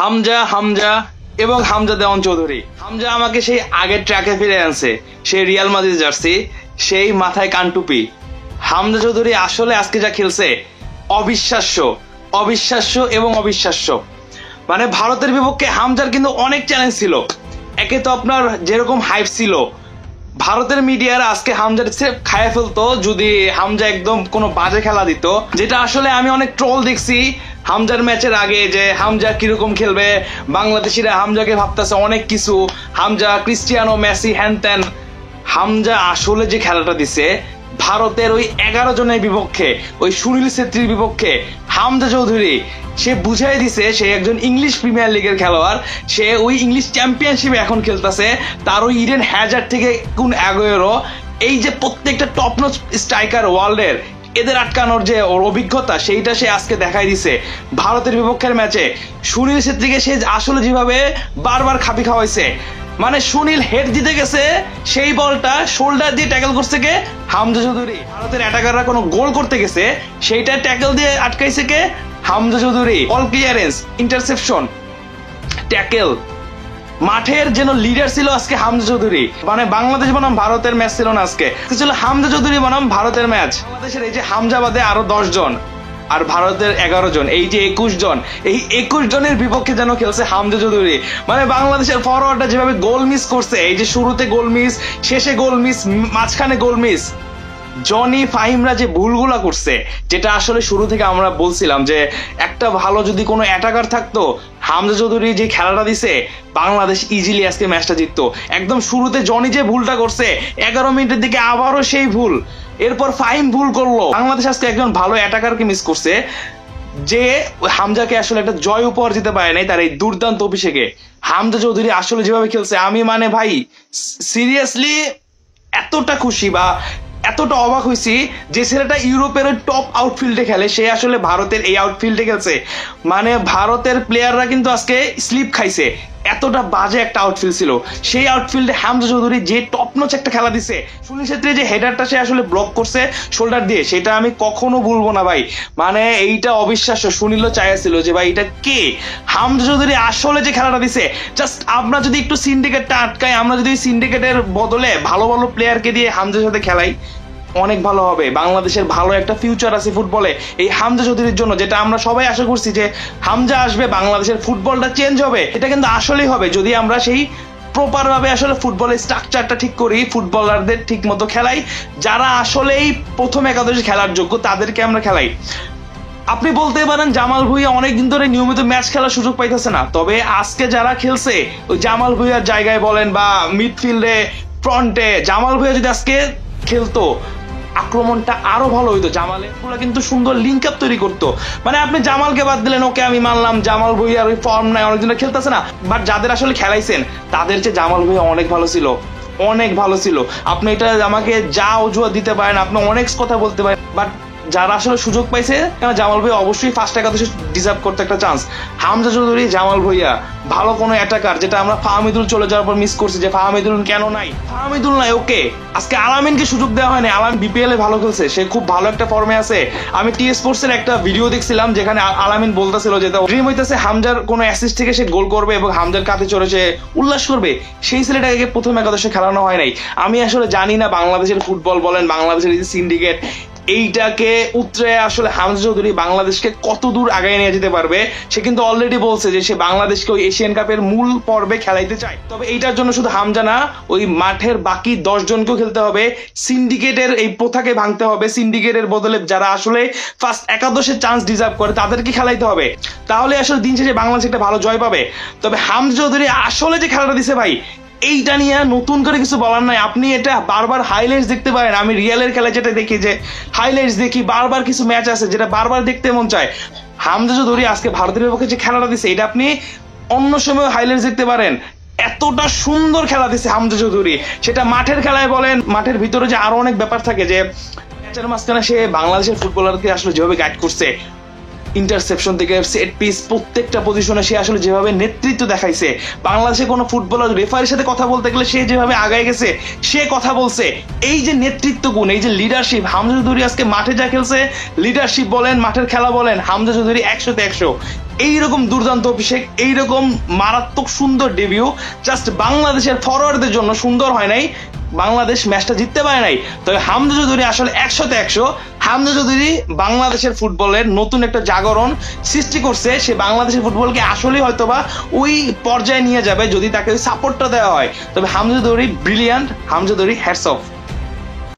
হামজা হামজা এবং হামজা দেওয়ান চৌধুরী। হামজা আমাকে সেই আগের ট্র্যাকে ফিরে আনছে, সেই রিয়াল মাদ্রিদ জার্সি, সেই মাথায় কানটুপি। হামজা চৌধুরী আসলে আজকে যা খেলছে অবিশ্বাস্য, অবিশ্বাস্য এবং অবিশ্বাস্য। মানে ভারতের বিপক্ষে হামজার কিন্তু অনেক চ্যালেঞ্জ ছিল। একে তো আপনার যেরকম হাইপ ছিল, ভারতের মিডিয়ারা আজকে হামজার খায় ফেলতো যদি হামজা একদম কোনো বাজে খেলা দিত, যেটা আসলে আমি অনেক ট্রোল দেখছি হামজার ম্যাচের আগে, যে হামজা কিরকম খেলবে, বাংলাদেশিরা হামজাকে ভাবতেছে অনেক কিছু, হামজা ক্রিস্টিয়ানো মেসি হ্যান ত্যান। হামজা আসলে যে খেলাটা দিছে ভারতের ওই 11 জনের বিপক্ষে, ওই সুনীল ছেত্রীর বিপক্ষে, হামজা চৌধুরী সে বুঝাই দিছে সে একজন ইংলিশ প্রিমিয়ার লিগের খেলোয়াড়। সে ওই ইংলিশ চ্যাম্পিয়নশিপে এখন খেলতেছে। তার ওই ইডেন হ্যাজার্ড থেকে কুন অ্যাগুয়েরো, এই যে প্রত্যেকটা টপ নচ স্ট্রাইকার ওয়ার্ল্ডের, এদের আটকানোর যে ওর অভিজ্ঞতা সেইটা সে আজকে দেখাই দিছে ভারতের বিপক্ষের ম্যাচে। সুনীল ছেত্রীকে সে আসলে যেভাবে বারবার খাপি খাওয়াইছে, মানে সুনীল হেড দিতে গেছে, সেই বলটা শোল্ডার দিয়ে ট্যাকল করছে কে? হামজা চৌধুরী। ভারতের অ্যাটাকাররা কোনো গোল করতে গেছে, সেইটা ট্যাকল দিয়ে আটকাইছে কে? Hamza Chowdhury. All clearance, interception, tackle, মাঠের যেন লিডার ছিল আজকে হামজা চৌধুরী। মানে বাংলাদেশ বনাম ভারতের ম্যাচ ছিল না আজকে, ছিল হামজা চৌধুরী বনাম ভারতের ম্যাচ। বাংলাদেশের এই যে হামজা বাদে আরো 10 জন আর ভারতের 11 জন, এই যে 21 জন, এই 21 জনের বিপক্ষে যেন খেলছে হামজা চৌধুরী। মানে বাংলাদেশের ফরওয়ার্ডটা যেভাবে গোল মিস করছে, এই যে শুরুতে গোল মিস, শেষে গোল মিস, মাঝখানে গোল মিস, জনি ফাহিমরা যে ভুলগুলা করছে, যেটা আসলে শুরু থেকে আমরা বলছিলাম যে একটা ভালো যদি কোনো অ্যাটাকার থাকতো, হামজা চৌধুরী যে খেলাটা দিছে বাংলাদেশ ইজিলি আজকে ম্যাচটা জিততো। একদম শুরুতে জনি যে ভুলটা করছে 11 মিনিটের দিকে আবারও সেই ভুল, এরপর ফাহিম ভুল করলো। বাংলাদেশ আজকে একজন ভালো অ্যাটাকারকে মিস করছে, যে হামজাকে আসলে একটা জয় উপহার দিতে পারে নাই তার এই দুর্দান্ত অভিষেকে। হামজা চৌধুরী আসলে যেভাবে খেলছে, আমি মানে ভাই সিরিয়াসলি এতটা খুশি বা এতটা অবাক হয়েছি যে ছেলেটা ইউরোপের টপ আউটফিল্ডে খেলে, সে আসলে ভারতের এই আউটফিল্ডে খেলছে। মানে ভারতের প্লেয়াররা কিন্তু আজকে স্লিপ খাইছে, এতটা বাজে একটা আউটফিল্ড ছিল। সেই আউটফিল্ডে হামজা চৌধুরী যে টপ নচ একটা খেলা দিছে, সুনীল ছেত্রী যে হেডারটা সে আসলে ব্লক করছে শোল্ডার দিয়ে, সেটা আমি কখনো ভুলবো না ভাই। মানে এইটা অবিশ্বাস্য। সুনীলও চাইছিল যে ভাই এটা কে? হামজা চৌধুরী আসলে যে খেলাটা দিছে, জাস্ট আমরা যদি একটু সিন্ডিকেটটা আটকাই, আমরা যদি সিন্ডিকেটের বদলে ভালো ভালো প্লেয়ারকে দিয়ে হামজার সাথে খেলাই, অনেক ভালো হবে। বাংলাদেশের ভালো একটা ফিউচার আছে ফুটবলে এই হামজা চৌধুরীর জন্য, যেটা আমরা সবাই আশা করছি যে হামজা আসবে, বাংলাদেশের ফুটবলটা চেঞ্জ হবে। এটা কিন্তু আসলেই হবে যদি আমরা সেই প্রপার ভাবে আসলে ফুটবলের স্ট্রাকচারটা ঠিক করি, ফুটবলারদের ঠিক মতো খেলাই, যারা আসলেই প্রথম একাদশে খেলার যোগ্য তাদেরকে আমরা খেলাই। আপনি বলতে পারেন জামাল ভুঁইয়া অনেকদিন ধরে নিয়মিত ম্যাচ খেলার সুযোগ পাইতেছে না, তবে আজকে যারা খেলছে ওই জামাল ভুঁইয়ার জায়গায় বলেন বা মিডফিল্ডে, ফ্রন্টে, জামাল ভুঁইয়া যদি আজকে খেলতো আক্রমণটা আরো ভালো হইতো। জামালে পুরো কিন্তু সুন্দর লিঙ্ক আপ তৈরি করতো। মানে আপনি জামালকে বাদ দিলেন, ওকে আমি মানলাম জামাল ভুঁইয়ার ওই ফর্ম নাই, অনেকদিন খেলতেছে না, বাট যাদের আসলে খেলাইছেন তাদের চেয়ে জামাল ভুঁইয়া অনেক ভালো ছিল, অনেক ভালো ছিল। আপনি এটা আমাকে যা অজুহাত দিতে পারেন, আপনি অনেক কথা বলতে পারেন, বাট যারা আসলে সুযোগ পাইছে, জামাল ভুঁইয়া অবশ্যই ফার্স্ট একাদশে ডিজার্ভ করতে একটা চান্স। হামজা চৌধুরী, জামাল ভুঁইয়া ভালো কোনো অ্যাটাকার, যেটা আমরা ফাহমিদুল চলে যাওয়ার পর মিস করছি, যে ফাহমিদুল কেন নাই, ফাহমিদুল নাই, ওকে আজকে আলামিনকে সুযোগ দেওয়া হয়নি। আলামিন বিপিএল এ ভালো খেলছে, সে খুব ভালো একটা ফর্মে আছে। আমি টি স্পোর্টস এর একটা ভিডিও দেখছিলাম যেখানে আলামিন বলতেছিল যে ড্রিম হইতেছে হামজার কোনো অ্যাসিস্ট থেকে সে গোল করবে এবং হামজার কাঁধে চড়ে সে উল্লাস করবে। সেই ছেলেটাকে প্রথম একাদশে খেলানো হয় নাই। আমি আসলে জানি না বাংলাদেশের ফুটবল বলেন, বাংলাদেশের এই সিন্ডিকেট, এইটাকে উতরে আসলে হামজা চৌধুরী বাংলাদেশকে কত দূর আগায় নিয়ে যেতে পারবে। সে কিন্তু অলরেডি বলছে যে সে বাংলাদেশকে ওই এশিয়ান কাপের মূল পর্বে খেলাইতে চায়। তবে এইটার জন্য শুধু হামজা না, ওই মাঠের বাকি 10 জনকেও খেলতে হবে, সিন্ডিকেটের এই প্রথাকে ভাঙতে হবে, সিন্ডিকেটের বদলে যারা আসলে ফার্স্ট একাদশের চান্স ডিজার্ভ করে তাদেরকে খেলাইতে হবে, তাহলে আসলে দিন শেষে বাংলাদেশ একটা ভালো জয় পাবে। তবে হামজা চৌধুরী আসলে যে খেলাটা দিছে ভাই, এইটা নিয়ে নতুন করে কিছু বলার নাই। আপনি এটা বারবার হাইলাইটস দেখতে পারেন, আমি রিয়ালের খেলা যেটা দেখি, যে হাইলাইটস দেখি, বারবার কিছু ম্যাচ আছে যেটা বারবার দেখতে মন চায়। হামজা চৌধুরী আজকে ভারতের বিপক্ষে যে খেলাটা দিছে, এটা আপনি অন্য সময় হাইলাইটস দেখতে পারেন। এতটা সুন্দর খেলা দিছে হামজা চৌধুরী, সেটা মাঠের খেলায় বলেন, মাঠের ভিতরে যে আরো অনেক ব্যাপার থাকে, যে ম্যাচের মাঝখানে সে বাংলাদেশের ফুটবলারকে আসলে যেভাবে গাইড করছে, ইন্টারসেপশন থেকে সেট পিস, প্রত্যেকটা পজিশনে সে আসলে যেভাবে নেতৃত্ব দেখাইছে। বাংলাদেশে কোনো ফুটবলার রেফারির সাথে কথা বলতে গেলে সে যেভাবে আগায় গেছে, সে কথা বলছে, এই যে নেতৃত্ব গুণ, এই যে লিডারশিপ, হামজা চৌধুরী আজকে মাঠে যা খেলছে, লিডারশিপ বলেন, মাঠের খেলা বলেন, হামজা চৌধুরী 100-তে 100। এইরকম দুর্দান্ত অভিষেক, এইরকম মারাত্মক সুন্দর ডেবিউ জাস্ট বাংলাদেশের ফরওয়ার্ডদের জন্য সুন্দর হয় নাই, বাংলাদেশ ম্যাচটা জিততে পারে নাই। তবে হামজা চৌধুরী আসলে 100-100। হামজা চৌধুরী বাংলাদেশের ফুটবলের নতুন একটা জাগরণ সৃষ্টি করছে। সে বাংলাদেশের ফুটবলকে আসলে হয়তোবা ওই পর্যায়ে নিয়ে যাবে যদি তাকে ওই সাপোর্টটা দেওয়া হয়। তবে Hamza Chowdhury brilliant, Hamza Chowdhury hats off.